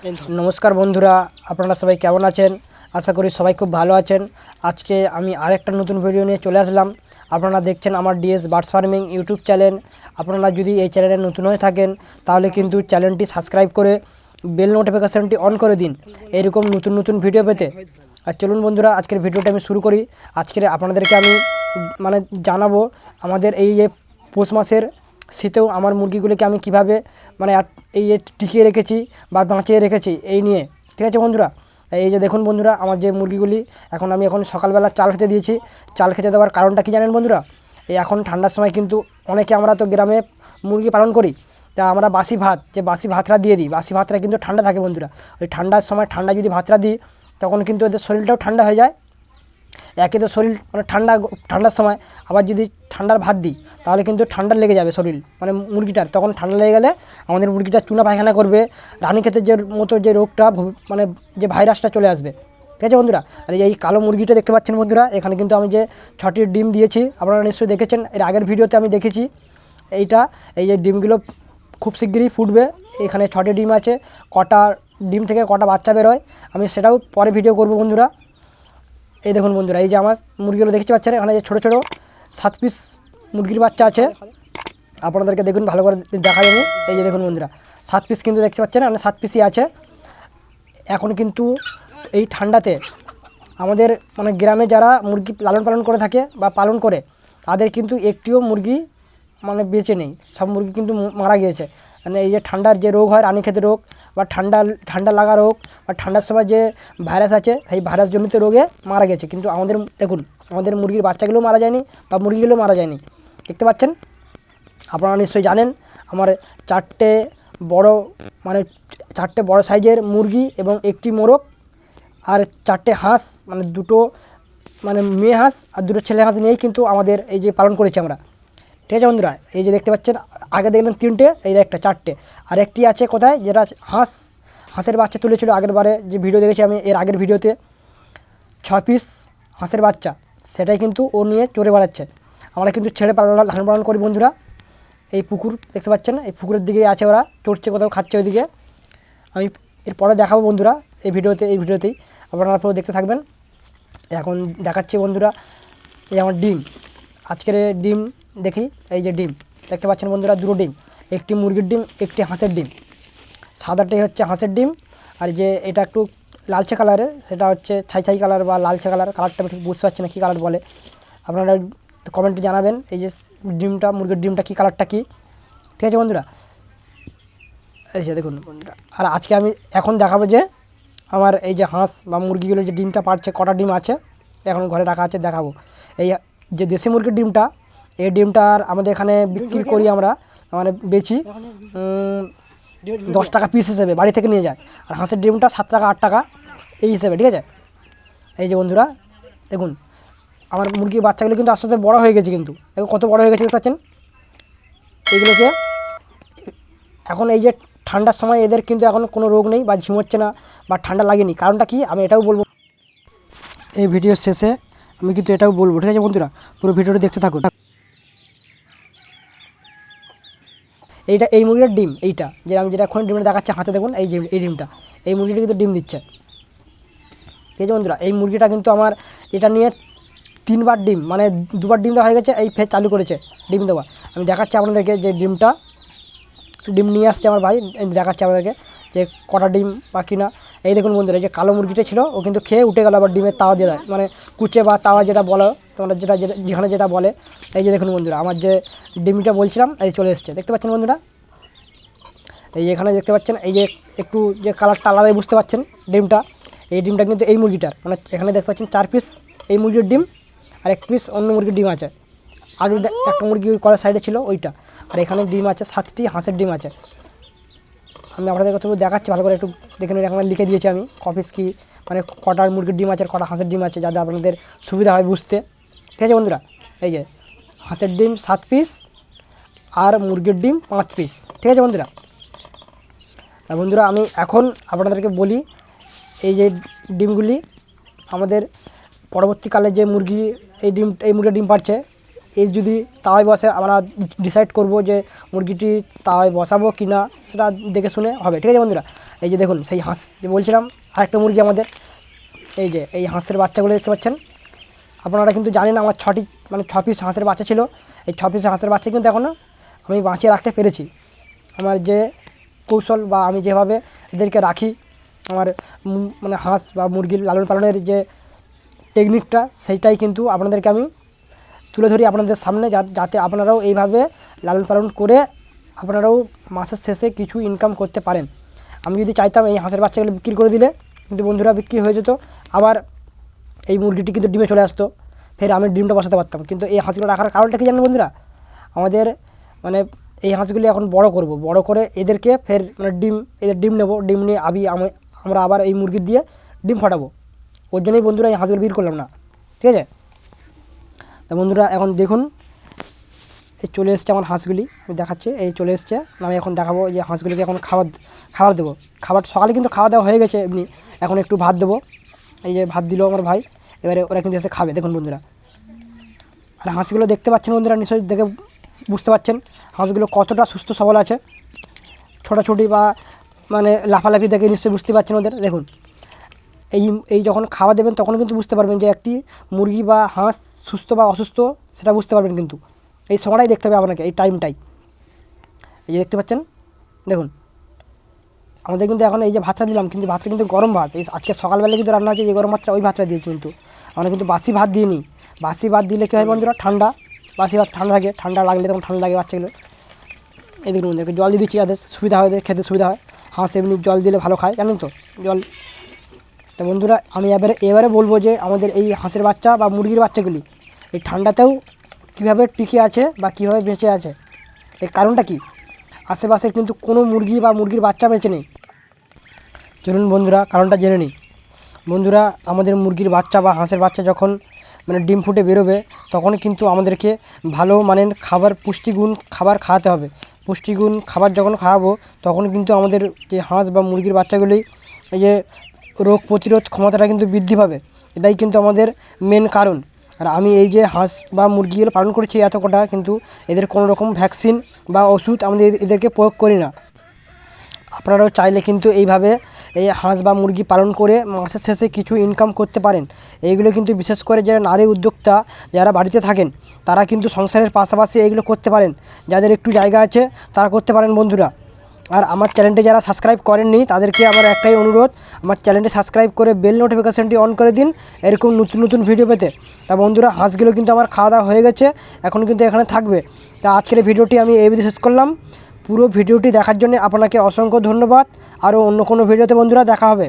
নমস্কার বন্ধুরা, আপনারা সবাই কেমন আছেন? আশা করি সবাই খুব ভালো আছেন। আজকে আমি আরেকটা নতুন ভিডিও নিয়ে চলে আসলাম। আপনারা দেখছেন আমার DS birds farming YouTube channel. আপনারা যদি এই চ্যানেলে নতুন হয়ে থাকেন তাহলে কিন্তু চ্যানেলটি সাবস্ক্রাইব করে বেল নোটিফিকেশানটি অন করে দিন এরকম নতুন নতুন ভিডিও পেতে। আর চলুন বন্ধুরা, আজকের ভিডিওটা আমি শুরু করি। আজকে আপনাদেরকে আমি জানাবো আমাদের এই যে পৌষ মাসের শীতেও আমার মুরগিগুলিকে আমি কিভাবে এই যে টিকিয়ে রেখেছি বা বাঁচিয়ে রেখেছি এই নিয়ে। ঠিক আছে বন্ধুরা, এই যে দেখুন বন্ধুরা, আমার যে মুরগিগুলি আমি এখন সকালবেলা চাল খেতে দিয়েছি। চাল খেতে দেওয়ার কারণটা কি জানেন বন্ধুরা? এই এখন ঠান্ডার সময় কিন্তু অনেকে আমরা তো গ্রামে মুরগি পালন করি, তা আমরা বাসি ভাতটা দিয়ে দিই। বাসি ভাতটা কিন্তু ঠান্ডা থাকে বন্ধুরা। ওই ঠান্ডার সময় ঠান্ডা যদি ভাতটা দিই তখন কিন্তু ওদের শরীরটাও ঠান্ডা হয়ে যায়। একে তো শরীর ঠান্ডার সময় আবার যদি ঠান্ডার ভাত দিই তাহলে কিন্তু ঠান্ডা লেগে যাবে শরীর, মুরগিটার। তখন ঠান্ডা লেগে গেলে আমাদের মুরগিটা চুনা পায়খানা করবে, রানীক্ষেতের যে মতো যে রোগটা যে ভাইরাসটা চলে আসবে। ঠিক আছে বন্ধুরা, আর এই কালো মুরগিটা দেখতে পাচ্ছেন বন্ধুরা, এখানে কিন্তু আমি যে 6টি ডিম দিয়েছি আপনারা নিশ্চয়ই দেখেছেন, এর আগের ভিডিওতে আমি দেখেছি। এই যে ডিমগুলো খুব শিগগিরই ফুটবে। এখানে 6টি ডিম আছে, কটা ডিম থেকে কটা বাচ্চা বেরোয় আমি সেটাও পরে ভিডিও করব বন্ধুরা। এই দেখুন বন্ধুরা, এই যে আমার মুরগিগুলো দেখতে পাচ্ছেন, এখানে যে ছোটো ছোটো 7 পিস মুরগির বাচ্চা আছে। আপনাদেরকে দেখুন, ভালো করে দেখা যাবে। এই যে দেখুন বন্ধুরা, 7 পিস কিন্তু দেখতে পাচ্ছেন, 7 পিসই আছে। এখন কিন্তু এই ঠান্ডাতে আমাদের গ্রামে যারা মুরগি লালন পালন করে থাকে বা পালন করে তাদের কিন্তু একটিও মুরগি বেঁচে নেই, সব মুরগি কিন্তু মারা গিয়েছে। এই যে ঠান্ডার যে রোগ হয়, রানীক্ষেতের রোগ বা ঠান্ডা লাগা রোগ বা ঠান্ডার সময় যে ভাইরাস আছে, সেই ভাইরাসজনিত রোগে মারা গেছে। কিন্তু দেখুন আমাদের মুরগির বাচ্চাগুলো মারা যায়নি বা মুরগিগুলো মারা যায়নি। দেখতে পাচ্ছেন, আপনারা নিশ্চয়ই জানেন আমার 4টে বড় সাইজের মুরগি এবং একটি মোরগ আর 4টে হাঁস, দুটো মেয়ে হাঁস আর দুটো ছেলে হাঁস নিয়েই কিন্তু আমাদের এই যে পালন করেছি আমরা। ঠিক আছে বন্ধুরা, এই যে দেখতে পাচ্ছেন, আগে দেখলেন 3টে, এই একটা 4টে, আর একটি আছে কোথায়, যেটা হাঁসের বাচ্চা তুলেছিল আগের বারে যে ভিডিও দেখেছি আমি, এর আগের ভিডিওতে 6 পিস হাঁসের বাচ্চা, সেটাই কিন্তু ও নিয়ে চড়ে বেড়াচ্ছে। আমরা কিন্তু ছেড়ে লালন পালন করি বন্ধুরা। এই পুকুর দেখতে পাচ্ছেন, এই পুকুরের দিকেই আছে, ওরা চড়ছে, কোথাও খাচ্ছে ওইদিকে। আমি এরপরে দেখাবো বন্ধুরা এই ভিডিওতেই আপনারা পুরো দেখতে থাকবেন। এখন দেখাচ্ছি বন্ধুরা, এই আমার ডিম, আজকের ডিম দেখি। এই যে ডিম দেখতে পাচ্ছেন বন্ধুরা, দুটো ডিম, একটি মুরগির ডিম, একটি হাঁসের ডিম। সাদাটাই হচ্ছে হাঁসের ডিম, আর যে এটা একটু লালচে কালারের সেটা হচ্ছে ছাই কালার বা লালচে কালারটা আমি ঠিক বুঝতে পারছি না কী কালার বলে। আপনারা কমেন্টে জানাবেন এই যে মুরগির ডিমটা কী কালারটা কী। ঠিক আছে বন্ধুরা, এই যে দেখুন বন্ধুরা, আর আজকে আমি এখন দেখাবো যে আমার এই যে হাঁস বা মুরগিগুলো যে ডিমটা পাড়ছে, কটা ডিম আছে এখন ঘরে রাখা আছে, দেখাবো। এই যে দেশি মুরগির ডিমটা, এই ডিমটার আমাদের এখানে বিক্রি করি আমরা, বেচি 10 টাকা পিস হিসেবে, বাড়ি থেকে নিয়ে যায়। আর হাঁসের ডিমটা 7 টাকা 8 টাকা এই হিসেবে। ঠিক আছে, এই যে বন্ধুরা দেখুন আমার মুরগির বাচ্চাগুলো কিন্তু আস্তে আস্তে বড়ো হয়ে গেছে, কিন্তু দেখুন কত বড়ো হয়ে গেছে দেখতে পাচ্ছেন এইগুলোকে। এখন এই যে ঠান্ডার সময় এদের কিন্তু এখন কোনো রোগ নেই বা ঝিমোচ্ছে না বা ঠান্ডা লাগেনি। কারণটা কি আমি এটাও বলবো এই ভিডিওর শেষে, আমি কিন্তু এটাও বলবো। ঠিক আছে বন্ধুরা, পুরো ভিডিওটা দেখতে থাকুন। এই মুরগিটার ডিম, এইটা যে আমি যেটা এখন ডিমটা দেখাচ্ছি হাতে, দেখুন এই ডিমটা, এই মুরগিটা কিন্তু ডিম দিচ্ছে। ঠিক আছে বন্ধুরা, এই মুরগিটা কিন্তু আমার এটা নিয়ে 3বার ডিম, 2বার ডিম দেওয়া হয়ে গেছে, এই ফের চালু করেছে ডিম দেওয়া। আমি দেখাচ্ছি আপনাদেরকে যে ডিম নিয়ে আসছে আমার ভাই, দেখাচ্ছি আপনাদেরকে যে কটা ডিম বা কিনা। এই দেখুন বন্ধুরা, এই যে কালো মুরগিটা ছিল ও কিন্তু খেয়ে উঠে গেল, আবার ডিমের তাওয়া দিয়ে দেয়, কুচে বা তাওয়া যেটা বলো তোমরা, যেখানে যেটা বলে। এই যে দেখুন বন্ধুরা, আমার যে ডিমটা বলছিলাম এই চলে এসছে, দেখতে পাচ্ছেন বন্ধুরা। এই যে এখানে দেখতে পাচ্ছেন, এই যে একটু যে কালারটা আলাদাই বুঝতে পারছেন ডিমটা, এই ডিমটা কিন্তু এই মুরগিটার, এখানে দেখতে পাচ্ছেন 4 পিস এই মুরগির ডিম আর 1 পিস অন্য মুরগির ডিম আছে। আগে একটা মুরগি ওই কলার সাইডে ছিল ওইটা, আর এখানে ডিম আছে 7টি হাঁসের ডিম আছে। আমি আপনাদের কথা দেখাচ্ছি ভালো করে, একটু দেখে নিন। এখানে লিখে দিয়েছি আমি কপিস কি, কটার মুরগির ডিম আছে আর কটা হাঁসের ডিম আছে, যাতে আপনাদের সুবিধা হয় বুঝতে। ঠিক আছে বন্ধুরা, এই যে হাঁসের ডিম 7 পিস আর মুরগির ডিম 5 পিস। ঠিক আছে বন্ধুরা, আর বন্ধুরা আমি এখন আপনাদেরকে বলি এই যে ডিমগুলি আমাদের পরবর্তীকালে যে মুরগির ডিম পাড়ছে, এই যদি তাওয়ায় বসে আমরা ডিসাইড করব যে মুরগিটি তাওয়ায় বসাবো কি না, সেটা দেখে শুনে হবে। ঠিক আছে বন্ধুরা, এই যে দেখুন সেই হাঁস যে বলছিলাম, আরেকটা মুরগি আমাদের, এই যে এই হাঁসের বাচ্চাগুলো দেখতে পাচ্ছেন। আপনারা কিন্তু জানেন আমার 6 পিস হাঁসের বাচ্চা ছিল। এই 6 পিস হাঁসের বাচ্চা কিন্তু এখনও আমি বাঁচিয়ে রাখতে পেরেছি। আমার যে কৌশল বা আমি যেভাবে এদেরকে রাখি, আমার মানে হাঁস বা মুরগির লালন পালনের যে টেকনিকটা, সেইটাই কিন্তু আপনাদেরকে আমি তুলে ধরি আপনাদের সামনে, যাতে আপনারাও এইভাবে লালন পালন করে আপনারাও মাসের শেষে কিছু ইনকাম করতে পারেন। আমি যদি চাইতাম এই হাঁসের বাচ্চাগুলো বিক্রি করে দিলে কিন্তু বন্ধুরা বিক্রি হয়ে যেত, আবার এই মুরগিটি কিন্তু ডিমে চলে আসতো, ফের আমি ডিমটা বসাতে পারতাম। কিন্তু এই হাঁসগুলো রাখার কারণটা কি জানেন বন্ধুরা, আমাদের মানে এই হাঁসগুলি এখন বড় করব, বড় করে এদেরকে ফের মানে এদের ডিম নেব, ডিম নিয়ে আমরা আবার এই মুরগির দিয়ে ডিম ফাটাবো। ওর জন্যই বন্ধুরা এই হাঁসগুলো বের করলাম না। ঠিক আছে, তা বন্ধুরা এখন দেখুন এই চলে এসছে আমার হাঁসগুলি, আমি দেখাচ্ছি, এই চলে এসছে। আমি এখন দেখাবো যে হাঁসগুলিকে এখন খাবার দেবো। খাবার সকালে কিন্তু খাওয়া দাওয়া হয়ে গেছে এমনি, এখন একটু ভাত দেবো। এই যে ভাত দিল আমার ভাই, এবারে ওরা কিন্তু এসে খাবে দেখুন বন্ধুরা। আর হাঁসগুলো দেখতে পাচ্ছেন বন্ধুরা, নিশ্চয়ই দেখে বুঝতে পারছেন হাঁসগুলো কতটা সুস্থ সবল আছে। ছোটাছুটি বা মানে লাফালাফি দেখে নিশ্চয়ই বুঝতে পারছেন ওদের। দেখুন এই যখন খাওয়া দেবেন তখন কিন্তু বুঝতে পারবেন যে একটি মুরগি বা হাঁস সুস্থ বা অসুস্থ, সেটা বুঝতে পারবেন কিন্তু এই সময়টাই দেখতে হবে আপনাকে, এই টাইমটাই। এই যে দেখতে পাচ্ছেন দেখুন, আমাদের কিন্তু এখন এই যে ভাতটা দিলাম, কিন্তু ভাতটা কিন্তু গরম ভাত। এই আজকে সকালবেলা কিন্তু রান্না হচ্ছে, যে গরম ভাতটা ওই ভাতটা দিয়েছি, কিন্তু আমরা কিন্তু বাসি ভাত দিইনি। বাসি ভাত দিলে কী হয় বন্ধুরা, বাসি ভাত ঠান্ডা থাকে, ঠান্ডা লাগলে তখন ঠান্ডা লাগে বাচ্চাগুলো। এই দেখুন বন্ধুরা, জল দিয়ে দিচ্ছি যাদের সুবিধা হয়, খেতে সুবিধা হয়। হাঁস এমনি জল দিলে ভালো খায়, জানেন তো জল। তো বন্ধুরা আমি এবারে বলবো যে আমাদের এই হাঁসের বাচ্চা বা মুরগির বাচ্চাগুলি এই ঠান্ডাতেও কীভাবে টিকে আছে বা কীভাবে বেঁচে আছে, এর কারণটা কি। আশেপাশে কিন্তু কোনো মুরগি বা মুরগির বাচ্চা বেঁচে নেই। চলুন বন্ধুরা কারণটা জেনে নিই। বন্ধুরা আমাদের মুরগির বাচ্চা বা হাঁসের বাচ্চা যখন মানে ডিম ফুটে বেরোবে, তখন কিন্তু আমাদেরকে ভালো মানের খাবার, পুষ্টিগুণ খাবার খাওয়াতে হবে। পুষ্টিগুণ খাবার যখন খাওয়াবো, তখন কিন্তু আমাদের যে হাঁস বা মুরগির বাচ্চাগুলি এই যে রোগ প্রতিরোধ ক্ষমতাটা কিন্তু বৃদ্ধি পাবে। এটাই কিন্তু আমাদের মেন কারণ। আর আমি এই যে হাঁস বা মুরগিগুলো পালন করছি এত কটা, কিন্তু এদের কোনো রকম ভ্যাকসিন বা ওষুধ আমাদের এদেরকে প্রয়োগ করি না। আপনারাও চাইলে কিন্তু এইভাবে এই হাঁস বা মুরগি পালন করে মাসের শেষে কিছু ইনকাম করতে পারেন। এইগুলো কিন্তু বিশেষ করে যারা নারী উদ্যোক্তা যারা বাড়িতে থাকেন, তারা কিন্তু সংসারের পাশাপাশি এইগুলো করতে পারেন। যাদের একটু জায়গা আছে তারা করতে পারেন বন্ধুরা। আর আমার চ্যানেলটি যারা সাবস্ক্রাইব করেননি, তাদেরকে আমার একটাই অনুরোধ, আমার চ্যানেলটি সাবস্ক্রাইব করে বেল নোটিফিকেশানটি অন করে দিন এরকম নতুন নতুন ভিডিও পেতে। তা বন্ধুরা হাঁসগুলো কিন্তু আমার খাওয়া দাওয়া হয়ে গেছে, এখন কিন্তু এখানে থাকবে। তা আজকের ভিডিওটি আমি এই ভিডিও শেষ করলাম। পুরো ভিডিওটি দেখার জন্য আপনাকে অসংখ্য ধন্যবাদ। আরও অন্য কোনো ভিডিওতে বন্ধুরা দেখা হবে।